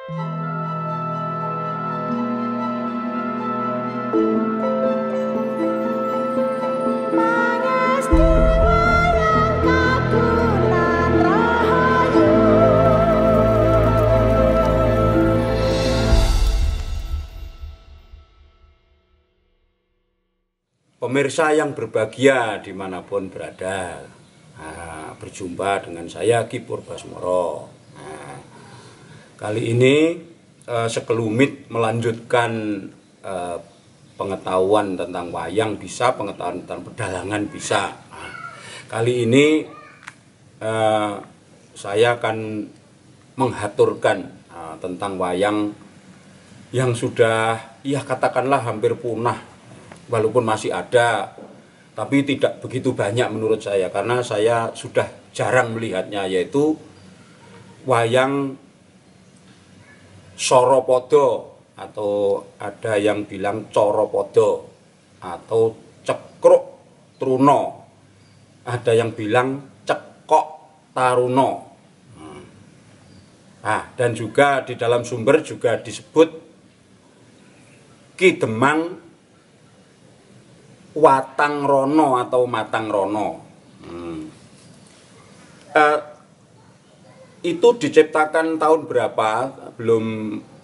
Pemirsa yang berbahagia dimanapun berada, berjumpa dengan saya Ki Purbasmoro. Kali ini sekelumit melanjutkan pengetahuan tentang wayang bisa, pengetahuan tentang pedalangan bisa. Kali ini saya akan menghaturkan tentang wayang yang sudah, ya katakanlah hampir punah. Walaupun masih ada, tapi tidak begitu banyak menurut saya, karena saya sudah jarang melihatnya, yaitu wayang Soropodo, atau ada yang bilang Coropodo, atau Cekruk Truno, ada yang bilang Cekok Taruno. Dan juga di dalam sumber juga disebut Ki Demang Watang Rono atau Matang Rono. Itu diciptakan tahun berapa belum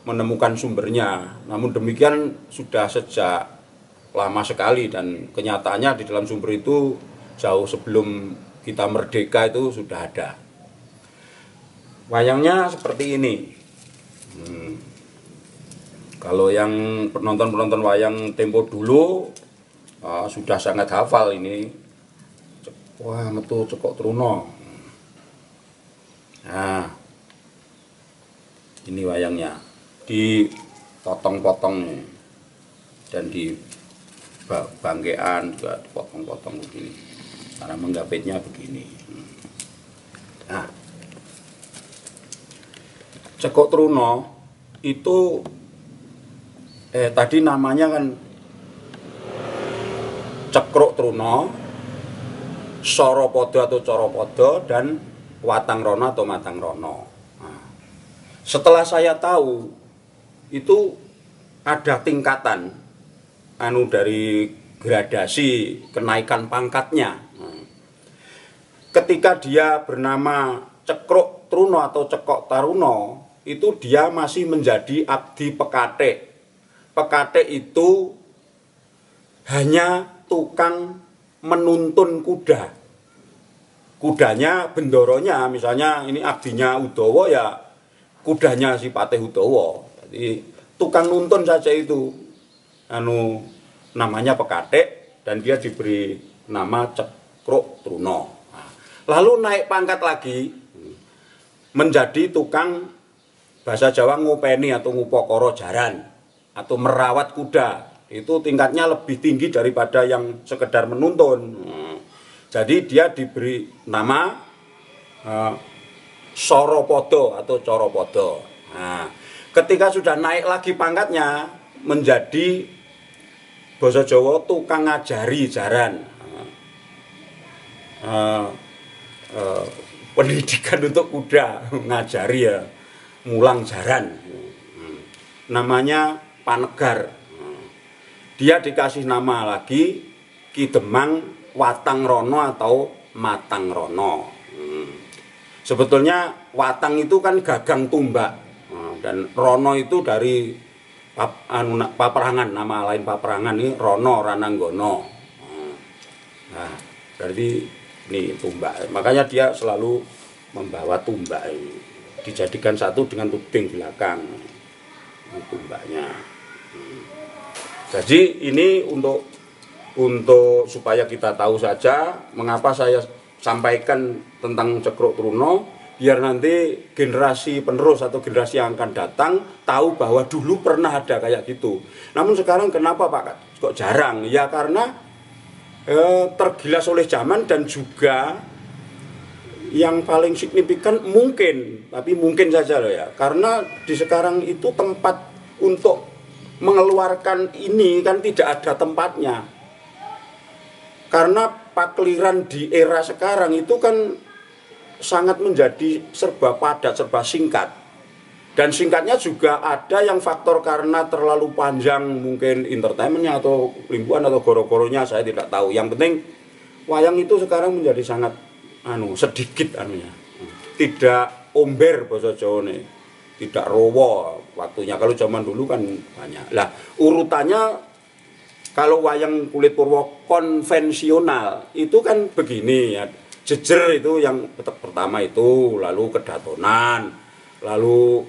menemukan sumbernya, namun demikian sudah sejak lama sekali, dan kenyataannya di dalam sumber itu jauh sebelum kita merdeka itu sudah ada. Wayangnya seperti ini. Kalau yang penonton-penonton wayang tempo dulu sudah sangat hafal ini. Wah, metu Cekok Truno. Nah, ini wayangnya dipotong-potong nih, dan di bangkean juga dipotong-potong begini. Cara menggapitnya begini. Nah, Cekok Truno itu tadi namanya kan Cekruk Truno, Soropodo atau Coropodo, dan Watang Rono atau Matang Rono. Setelah saya tahu itu ada tingkatan dari gradasi kenaikan pangkatnya. Ketika dia bernama Cekruk Truno atau Cekok Taruno, itu dia masih menjadi abdi pekatik. Pekatik itu hanya tukang menuntun kuda. Kudanya, bendoronya, misalnya ini abdinya Udawa, ya kudanya si Patih Udawa. Jadi tukang nuntun saja itu. Namanya pekatik, dan dia diberi nama Cekruk Truno. Lalu naik pangkat lagi menjadi tukang, bahasa Jawa ngopeni atau ngupokoro jaran atau merawat kuda. Itu tingkatnya lebih tinggi daripada yang sekedar menuntun. Jadi dia diberi nama Soropodo atau Coropodo. Ketika sudah naik lagi pangkatnya menjadi, basa Jawa, tukang ngajari jaran. Pendidikan untuk kuda, ngajari ya, ngulang jaran. Namanya Panegar. Dia dikasih nama lagi Ki Demang Watang Rono atau Matang Rono. Sebetulnya Watang itu kan gagang tumbak, dan Rono itu dari paperangan, nama lain paperangan ini Rono Rananggono. Nah, berarti ini tumbak. Makanya dia selalu membawa tumbak ini, dijadikan satu dengan tubing belakang tumbaknya. Jadi ini untuk supaya kita tahu saja mengapa saya sampaikan tentang Cekruk Truno, biar nanti generasi penerus atau generasi yang akan datang tahu bahwa dulu pernah ada kayak gitu. Namun sekarang kenapa Pak kok jarang? Ya karena tergilas oleh zaman, dan juga yang paling signifikan mungkin, tapi mungkin saja loh ya, karena di sekarang itu tempat untuk mengeluarkan ini kan tidak ada tempatnya. Karena pakliran di era sekarang itu kan sangat menjadi serba padat, serba singkat. Dan singkatnya juga ada yang faktor karena terlalu panjang mungkin entertainmentnya atau limbuan atau goro-goronya saya tidak tahu. Yang penting wayang itu sekarang menjadi sangat sedikit tidak omber bahasa Jawa nih, tidak rowo waktunya. Kalau zaman dulu kan banyak. Lah urutannya kalau wayang kulit purwo konvensional itu kan begini ya, jejer itu yang pertama itu, lalu kedatonan, lalu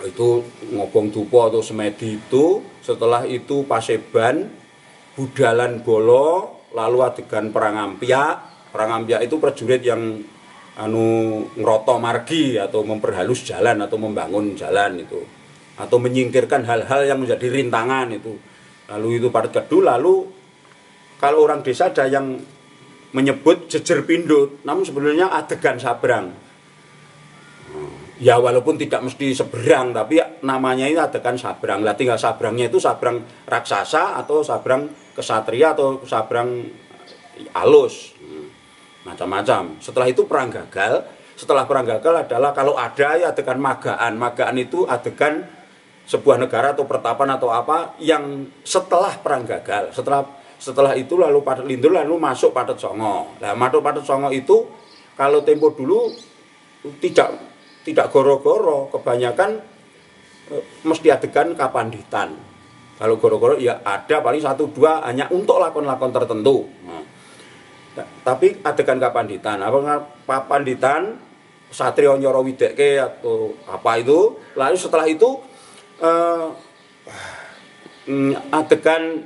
itu ngobong dupo atau semedi itu, setelah itu paseban, budalan bolo, lalu adegan perang ampyak. Perang ampyak itu prajurit yang ngeroto margi atau memperhalus jalan atau membangun jalan itu, atau menyingkirkan hal-hal yang menjadi rintangan itu. Lalu itu padat kedu, lalu kalau orang desa ada yang menyebut jejer pindut, namun sebenarnya adegan sabrang. Ya walaupun tidak mesti seberang, tapi namanya ini adegan sabrang. Lah tinggal sabrangnya itu sabrang raksasa atau sabrang kesatria atau sabrang alus, macam-macam. Setelah itu perang gagal. Setelah perang gagal adalah kalau ada ya adegan magaan. Magaan itu adegan sebuah negara atau pertapan atau apa yang setelah perang gagal. Setelah itu lalu Padet Lindur lalu masuk Padet Songo. Nah masuk Padet Songo itu kalau tempo dulu tidak goro-goro, kebanyakan mesti adegan kapanditan. Kalau goro-goro ya ada paling 1-2 hanya untuk lakon-lakon tertentu. Tapi adegan kapanditan, kapanditan Satrio Nyoro Wideke atau apa itu, lalu setelah itu adegan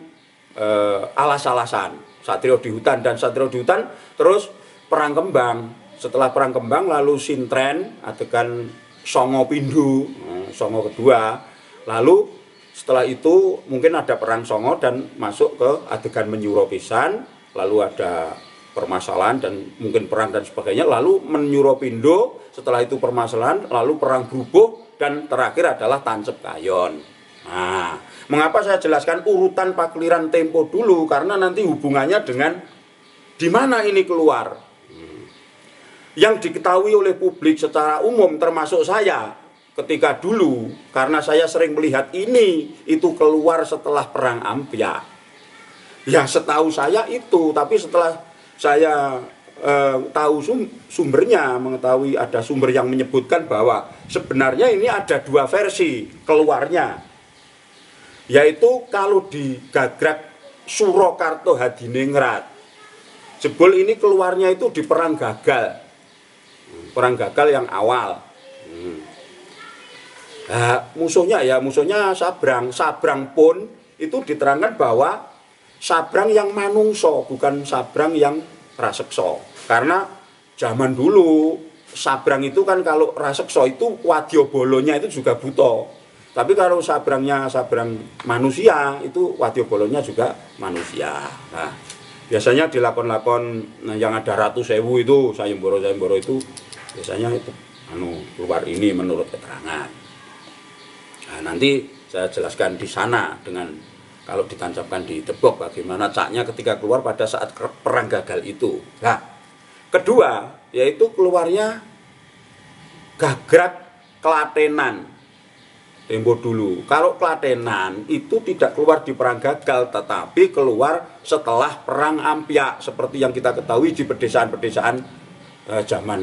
alas-alasan, Satrio di hutan dan Satrio di hutan, terus perang kembang. Setelah perang kembang lalu sintren, adegan songo pindu, songo kedua. Lalu setelah itu mungkin ada perang songo dan masuk ke adegan menyuro pisan, lalu ada permasalahan dan mungkin perang dan sebagainya, lalu menyuro pindo, setelah itu permasalahan, lalu perang brubuh, dan terakhir adalah tancep kayon. Nah, mengapa saya jelaskan urutan pakliran tempo dulu? Karena nanti hubungannya dengan di mana ini keluar. Yang diketahui oleh publik secara umum termasuk saya ketika dulu, karena saya sering melihat ini itu keluar setelah perang ampyak. Ya setahu saya itu, tapi setelah saya tahu sumbernya, mengetahui ada sumber yang menyebutkan bahwa sebenarnya ini ada 2 versi keluarnya. Yaitu kalau di Gagrag Surakarta Hadiningrat, jebul ini keluarnya itu di perang gagal. Perang gagal yang awal. Nah, musuhnya sabrang. Sabrang pun itu diterangkan bahwa sabrang yang manungso, bukan sabrang yang rasekso. Karena zaman dulu sabrang itu kan kalau rasekso itu wadyabolonya itu juga buta. Tapi kalau sabrangnya sabrang manusia itu wadyabolonya juga manusia. Nah, biasanya di lakon-lakon yang ada ratus sewu itu sayembara itu biasanya itu keluar ini menurut keterangan. Nah, nanti saya jelaskan di sana dengan kalau ditancapkan di tebok bagaimana caknya ketika keluar pada saat perang gagal itu. Nah, kedua yaitu keluarnya Gagrag Klatenan tempo dulu. Kalau Klatenan itu tidak keluar di perang gagal, tetapi keluar setelah perang ampyak seperti yang kita ketahui di pedesaan-pedesaan zaman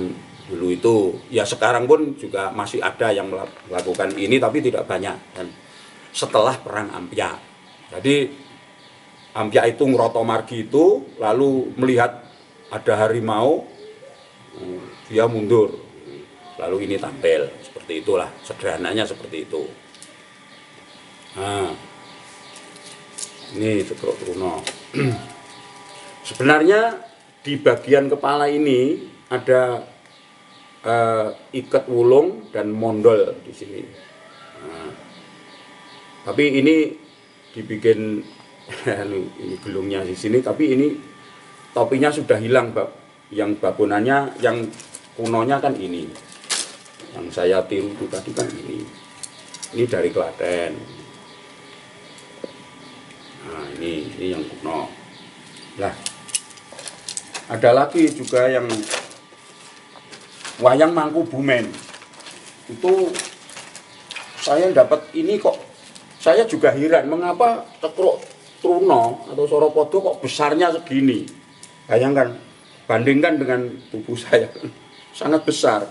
dulu itu. Ya sekarang pun juga masih ada yang melakukan ini, tapi tidak banyak. Dan setelah perang ampyak, jadi ampyak itu ngeroto margi itu, lalu melihat ada harimau, dia mundur, lalu ini tampil. Seperti itulah, sederhananya seperti itu. Nah, ini Cekro Truno. Sebenarnya di bagian kepala ini ada ikat wulung dan mondol di sini. Nah, tapi ini dibikin ini gelungnya di sini, tapi ini topinya sudah hilang, Bab. Yang babonannya, yang kunonya kan ini. Yang saya tiru itu tadi kan ini. Ini dari Klaten. Nah, ini yang kuno. Nah, ada lagi juga yang wayang Mangkubumen. Itu saya dapat ini kok. Saya juga heran mengapa Cekro Truno atau Soropodo kok besarnya segini. Bayangkan, bandingkan dengan tubuh saya, sangat besar.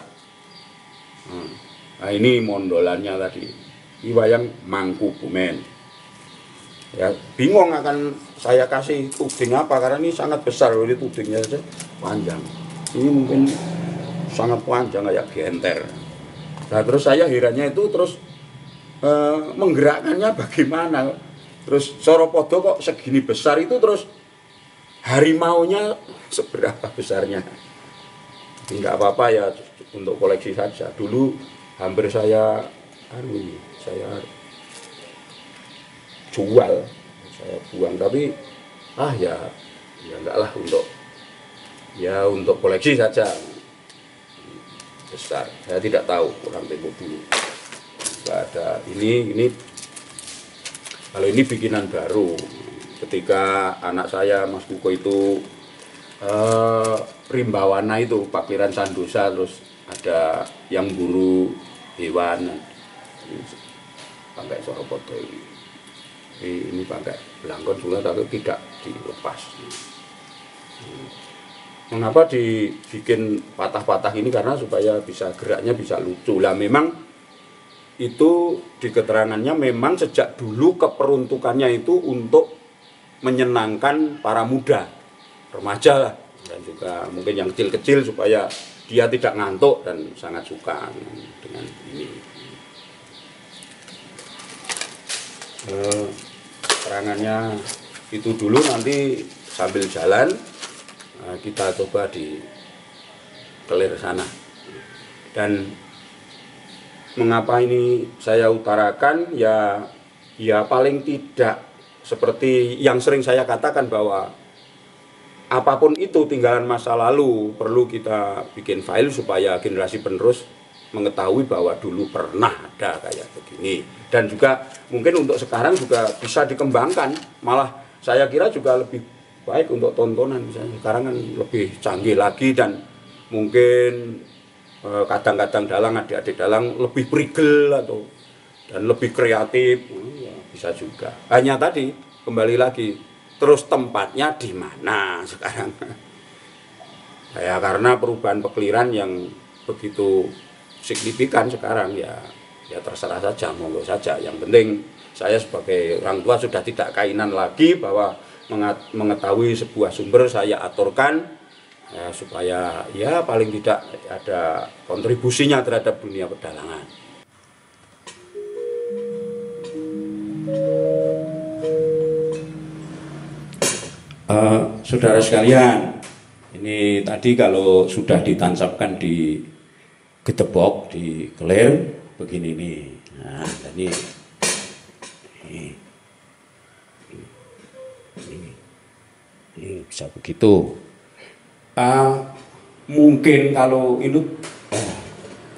Nah ini mondolannya tadi, ini wayang Mangkubumen. Ya bingung akan saya kasih tuding apa karena ini sangat besar, ini tudingnya saja panjang. Ini mungkin sangat panjang kayak genter. Nah terus saya herannya itu terus menggerakkannya bagaimana. Terus Soropodo kok segini besar itu, terus harimaunya seberapa besarnya. Tidak apa-apa ya, untuk koleksi saja. Dulu hampir saya jual, saya buang, tapi ya enggak lah, untuk koleksi saja. Besar, saya tidak tahu orang Tempo dulu. Enggak ada ini kalau ini bikinan baru. Ketika anak saya Mas Kuko itu Rimbawana itu Pakiran Sandosa, terus ada yang guru hewan pakai Soropodo ini pakai belangkon juga, tapi tidak dilepas. Mengapa dibikin patah-patah ini? Karena supaya geraknya bisa lucu. Lah memang itu di keterangannya memang sejak dulu keperuntukannya itu untuk menyenangkan para muda, remaja lah, dan juga mungkin yang kecil-kecil supaya dia tidak ngantuk dan sangat suka dengan ini. Keterangannya itu dulu, nanti sambil jalan kita coba di Kelir sana. Dan mengapa ini saya utarakan, ya paling tidak seperti yang sering saya katakan bahwa apapun itu tinggalan masa lalu, perlu kita bikin file supaya generasi penerus mengetahui bahwa dulu pernah ada kayak begini. Dan juga mungkin untuk sekarang juga bisa dikembangkan, malah saya kira juga lebih baik untuk tontonan. Misalnya sekarang kan lebih canggih lagi, dan mungkin kadang-kadang dalang, adik-adik dalang lebih prigel dan lebih kreatif, ya, bisa juga. Hanya tadi kembali lagi, terus tempatnya di mana sekarang? Ya karena perubahan pekeliran yang begitu signifikan sekarang, ya terserah saja, monggo saja. Yang penting saya sebagai orang tua sudah tidak kainan lagi bahwa mengetahui sebuah sumber saya aturkan. Supaya ya paling tidak ada kontribusinya terhadap dunia pedalangan. Saudara sekalian, ini tadi kalau sudah ditancapkan di Gedebok, di Kelir, begini nih. Nah, ini bisa begitu. Mungkin kalau ini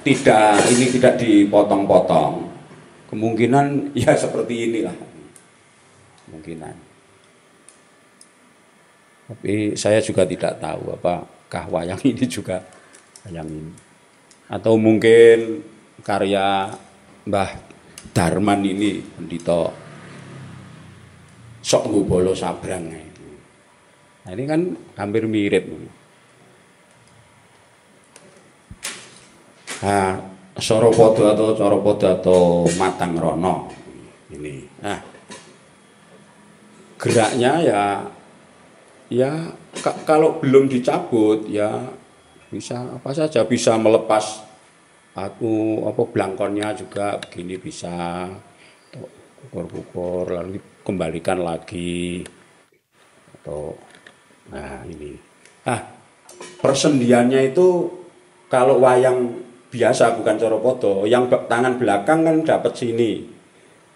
tidak dipotong-potong, kemungkinan ya seperti inilah kemungkinan. Tapi saya juga tidak tahu apakah wayang ini juga wayang ini, atau mungkin karya Mbah Darman ini, Pendito Sok Ngubolo Sabrang. Nah, ini kan hampir mirip. Soropodo atau Matang Rono ini. Nah, geraknya ya kalau belum dicabut ya bisa apa saja, bisa melepas belangkonnya juga begini, bisa pukul lalu kembalikan lagi atau ini. Persendiannya itu kalau wayang biasa bukan Soropodo, yang tangan belakang kan dapat sini,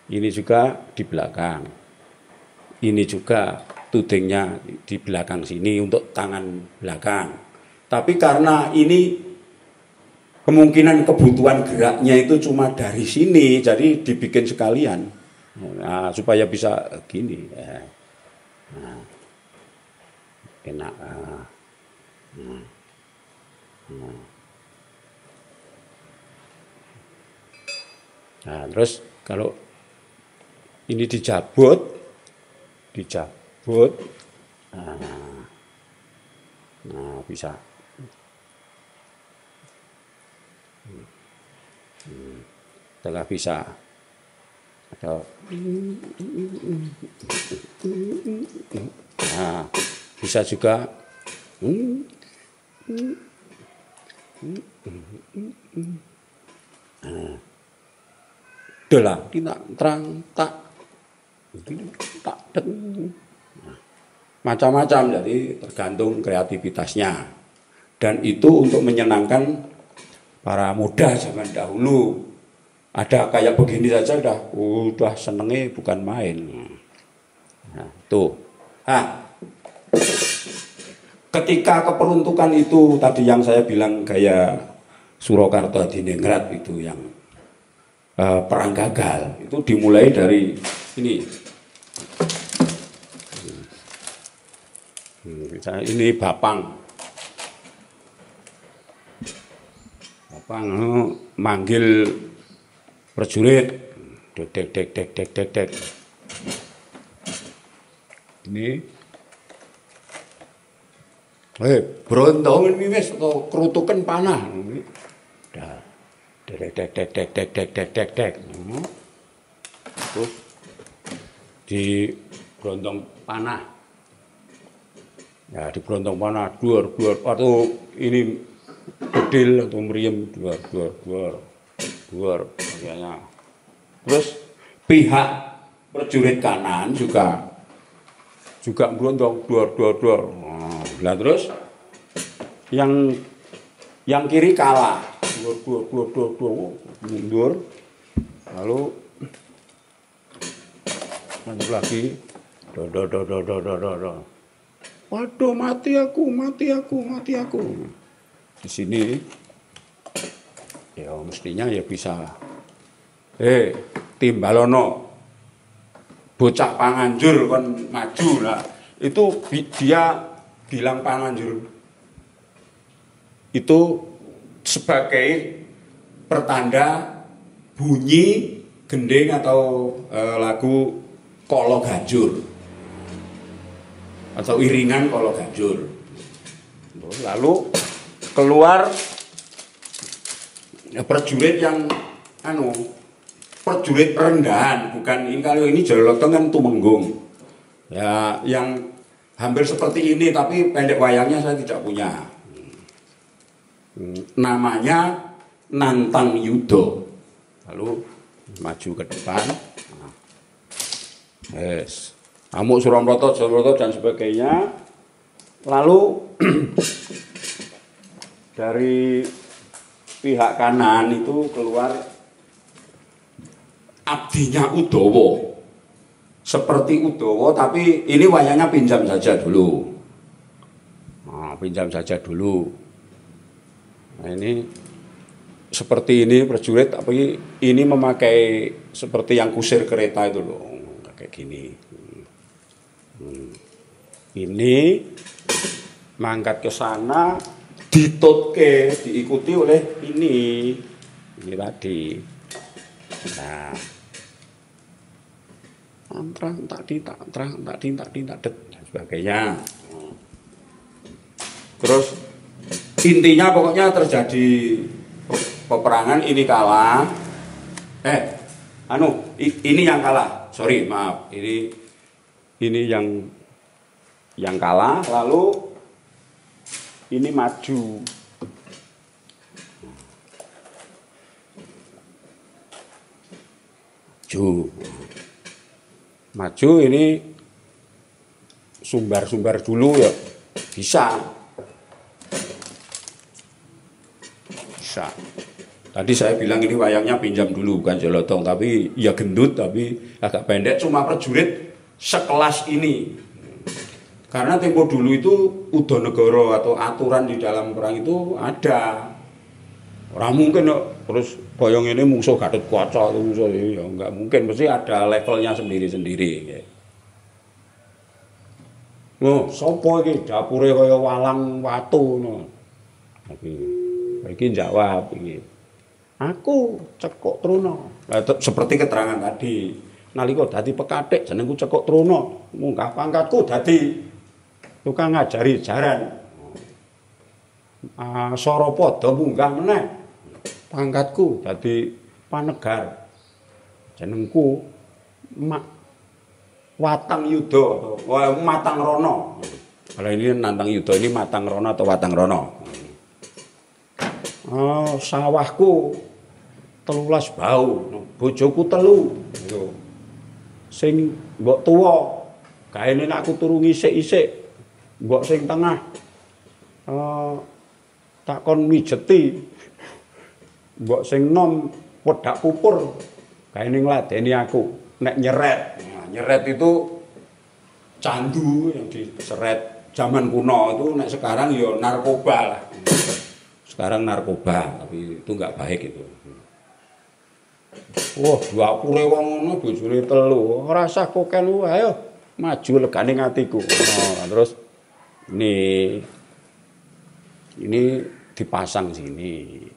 ini juga di belakang, ini juga tudingnya di belakang sini untuk tangan belakang. Tapi karena ini kemungkinan kebutuhan geraknya itu cuma dari sini, jadi dibikin sekalian, supaya bisa gini. Enak. Nah, terus kalau ini dijabut, nah bisa. Setelah bisa ada, nah bisa juga. Itulah tidak terang tak macam-macam, jadi tergantung kreativitasnya, dan itu untuk menyenangkan para muda zaman dahulu. Ada kayak begini saja udah senengnya bukan main. Nah, tuh. Ketika keperuntukan itu tadi yang saya bilang gaya Surakarta Diningrat itu yang perang gagal, itu dimulai dari ini. Ini Bapang manggil prajurit, dek. Ini, berontongan wis atau kerutukan panah. Dek. Terus di berontong panah. Ya, di berontong panah, duar. Atau ini bedil atau meriam, duar. Kayaknya. Terus pihak prajurit kanan juga berontong, duar. Nah, terus yang kiri kalah, duar, mundur, lalu lanjut lagi, waduh, mati aku. Di sini, ya mestinya ya bisa, Timbalono, bocah Panganjur kan maju lah, itu dia bilang Panganjur itu sebagai pertanda bunyi gending atau lagu Kala Ganjur atau iringan Kala Ganjur. Lalu keluar prajurit yang prajurit rendahan, bukan ini, kalau ini Jolotong kan Tumenggung. Ya, yang hampir seperti ini tapi pendek wayangnya saya tidak punya. Namanya Nantang Yudo. Lalu maju ke depan. Amuk Suramroto dan sebagainya. Lalu dari pihak kanan itu keluar abdinya Udowo. Seperti Udowo, tapi ini wayangnya pinjam saja dulu. Nah, ini seperti ini prajurit, tapi ini memakai seperti yang kusir kereta itu loh, kayak gini. Ini mangkat ke sana, ditutke, diikuti oleh ini tadi. Nah, tak sebagainya. Terus intinya pokoknya terjadi peperangan, ini kalah. Ini yang kalah. Sorry, maaf. Ini yang kalah, lalu ini maju. Maju ini sumbar dulu ya. Bisa. Tadi saya bilang ini wayangnya pinjam dulu, bukan Jolotong, tapi ya gendut, tapi agak pendek, cuma prajurit sekelas ini. Karena tempo dulu itu Udonegoro atau aturan di dalam perang itu ada. Orang mungkin terus boyong ini musuh Gatot Kaca atau musuh ini, ya enggak mungkin, mesti ada levelnya sendiri-sendiri. Sopo iki dapure kaya walang watu no. Iki jawab iki. Aku Cekok Truno. Nah, seperti keterangan tadi. Nalika dadi pekathik jenengku Cekok Truno. Munggah pangkatku dadi tukang ngajari jaran. Sarapada munggah meneh. Pangkatku dadi panegar. Jenengku Watang Yuda atau Matang Rono. Kalau ini nantang Yuda, ini Matang Rono atau Watang Rono. Sawahku 13 bau, bojoku 3. Sing mbok tuwa, gaene nek aku turu isik-isik. Mbok sing tengah takon mijeti. Mbok sing nom wedak pupur, gaene ngladeni aku. Nek nyeret. Nah, nyeret itu candu yang diseret zaman kuno itu, nek sekarang ya narkoba lah. Sekarang narkoba, tapi itu enggak baik itu. Wah, dapure wong ngono bojone 3. Ora usah koken wae, ayo maju legane atiku. Terus ini dipasang sini.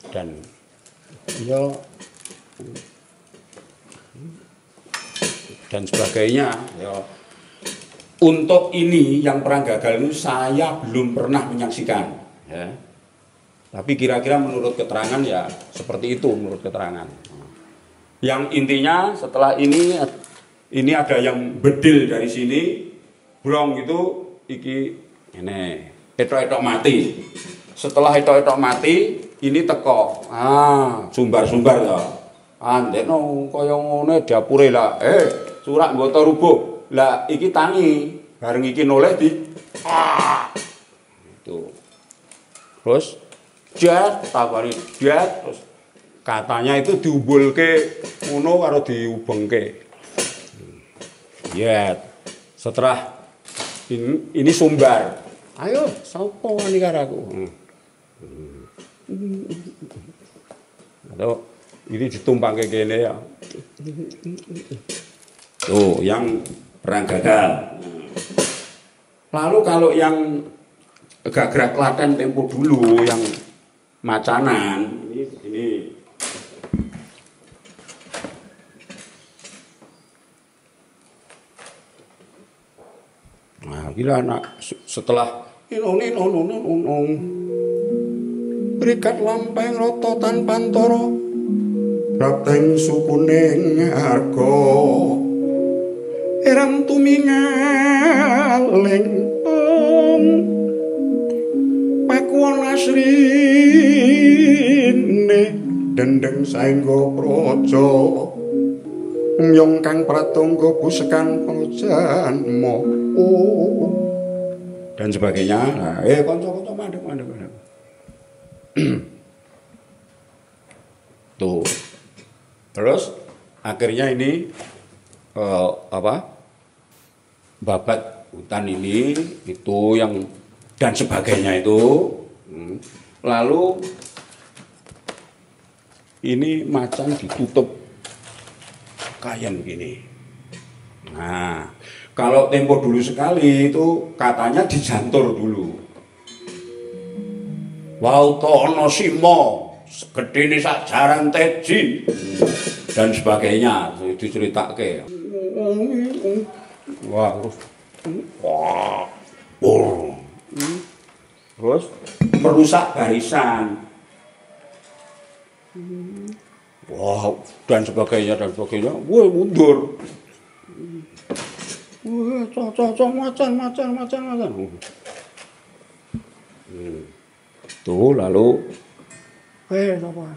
Dan ya dan sebagainya ya. Untuk ini yang perang gagal itu saya belum pernah menyaksikan ya. Tapi kira-kira menurut keterangan ya seperti itu menurut keterangan. Yang intinya setelah ini ada yang bedil dari sini, brong itu iki ini etok-etok mati. Setelah etok-etok mati, ini teko. Sumbar-sumbar ya. Ndekno kaya ngene dapure lah. Surak mbota rubuh. Lah iki tangi, bareng iki noleh di itu. Terus jet tabari jet terus katanya itu diumbulke ngono karo diubengke. Jet. Setelah ini sumbar. Ayo sapa wani karo aku? Atau ini ditumpangke kene ya. Tuh, yang perang gagal. Lalu kalau yang gerak Klaten tempo dulu yang macanan ini nah gila anak setelah berikat lampeng rototan pantoro rapteng sukuning argo eram tumingaling pakuan asrine dendeng saengga praja nyong kang pratangga busekan pajanmo dan sebagainya. Nah, kanca-kanca mandek. Tuh. Terus akhirnya ini babat hutan ini itu yang dan sebagainya itu. Lalu ini macan ditutup kain begini. Nah, kalau tempo dulu sekali itu katanya dijantur dulu. Wautono simo segedene sak jaran teji dan sebagainya diceritake. Terus merusak barisan. Wow, dan sebagainya. Wah, mundur. Wah, cocok macan. Tuh lalu apa?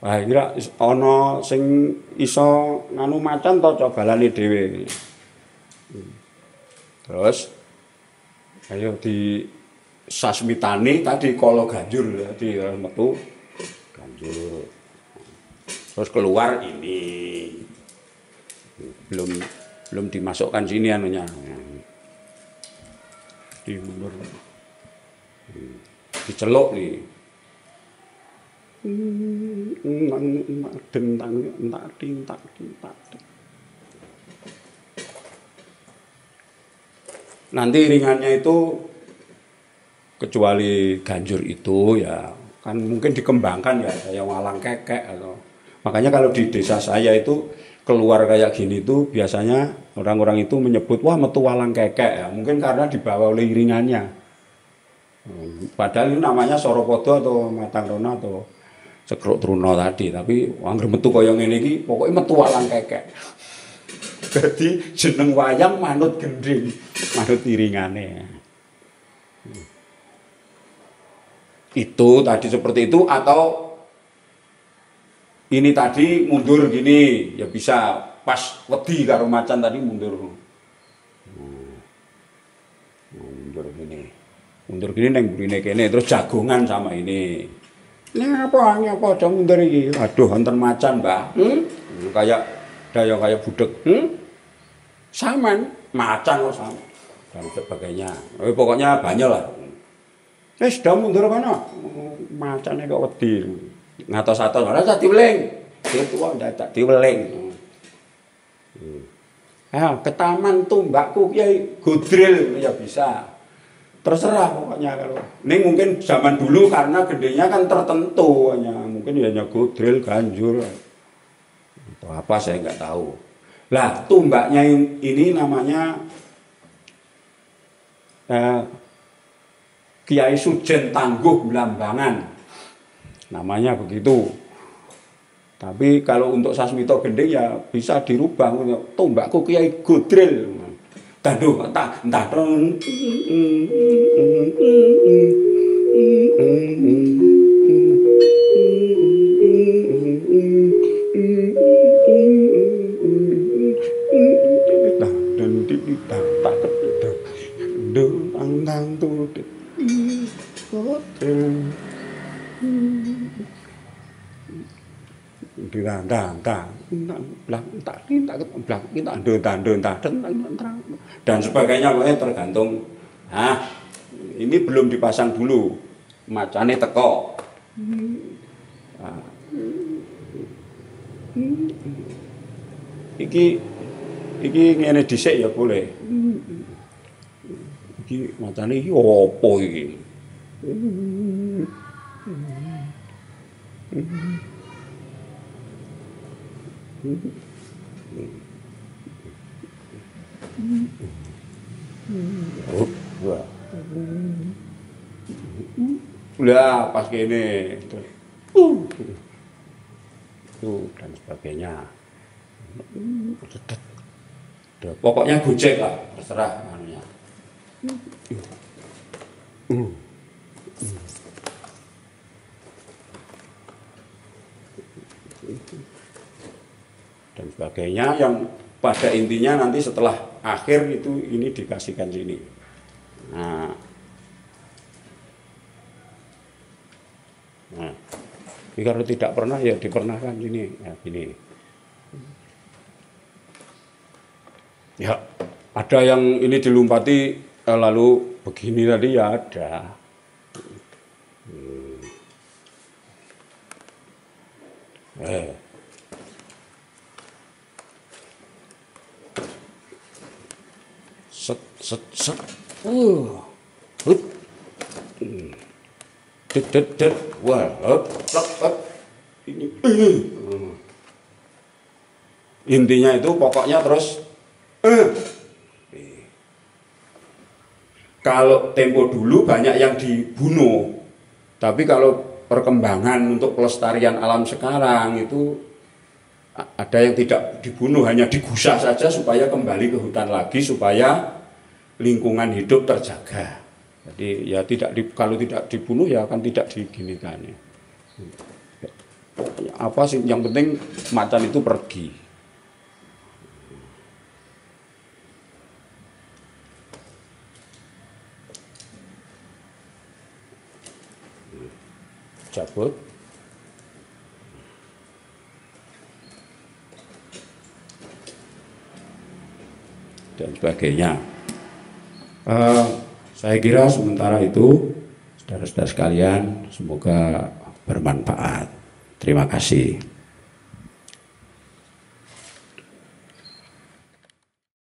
Wah, kira ana sing iso nganu macan to cobalane dhewe. Terus ayo di sasmitani tadi kala ganjur tadi metu ganjur. Terus keluar ini belum dimasukkan sini anunya. Di mundur. Diceluk nih. Tak. nanti iringannya itu kecuali ganjur itu ya kan mungkin dikembangkan ya kayak walang kekek atau makanya kalau di desa saya itu keluar kayak gini itu biasanya orang-orang itu menyebut wah metu walang kekek ya mungkin karena dibawa oleh iringannya padahal ini namanya soropodo atau matang rona atau cekruk truno tadi tapi angger metu kaya ngene iki pokoke metu walang kekek jadi jeneng wayang manut gending manut iringane itu tadi seperti itu atau ini tadi mundur gini ya bisa pas wedi karo macan tadi mundur gini neng burine kene terus jagongan sama ini apa aja mundur iki aduh wonten macan Mbah kayak daya kayak budek saman macan kok sama dan sebagainya pokoknya banyak lah sudah mundur kono. Macane kok wedi. Ngatos-atos ora usah diweling. Itu kok ndak diweling. Ke taman tumbakku Kyai Godril ya bisa. Terserah pokoknya kalau. Ini mungkin zaman dulu karena gedenya kan tertentu hanya mungkin hanya Godril, Ganjur. Atau apa saya nggak tahu. Lah, tumbaknya ini namanya Kiai Sujen Tangguh Blambangan namanya begitu tapi kalau untuk Sasmito Gending ya bisa dirubah tumbakku Kiai Godril taduh entah dan sebagainya pokoknya tergantung. Nah, ini belum dipasang dulu. Macane teko. Nah. Iki ngene dhisik ya boleh. Iki macane iki opo iki? Udah pas gini dan sebagainya pokoknya gojek lah terserah anunya dan sebagainya yang pada intinya nanti setelah akhir itu ini dikasihkan sini. Nah, kalau tidak pernah ya dipernahkan sini, ya gini. Ya, ada yang ini dilompati lalu begini tadi ya ada. Set set set. Hut. Det. Wah, hop. Ini. Intinya itu pokoknya terus kalau tempo dulu banyak yang dibunuh. Tapi kalau perkembangan untuk pelestarian alam sekarang itu ada yang tidak dibunuh, hanya digusah saja supaya kembali ke hutan lagi, supaya lingkungan hidup terjaga. Jadi ya kalau tidak dibunuh ya akan tidak diginikan. Ya. Apa sih yang penting macan itu pergi. Cabut. Dan sebagainya. Saya kira sementara itu saudara-saudara sekalian semoga bermanfaat. Terima kasih.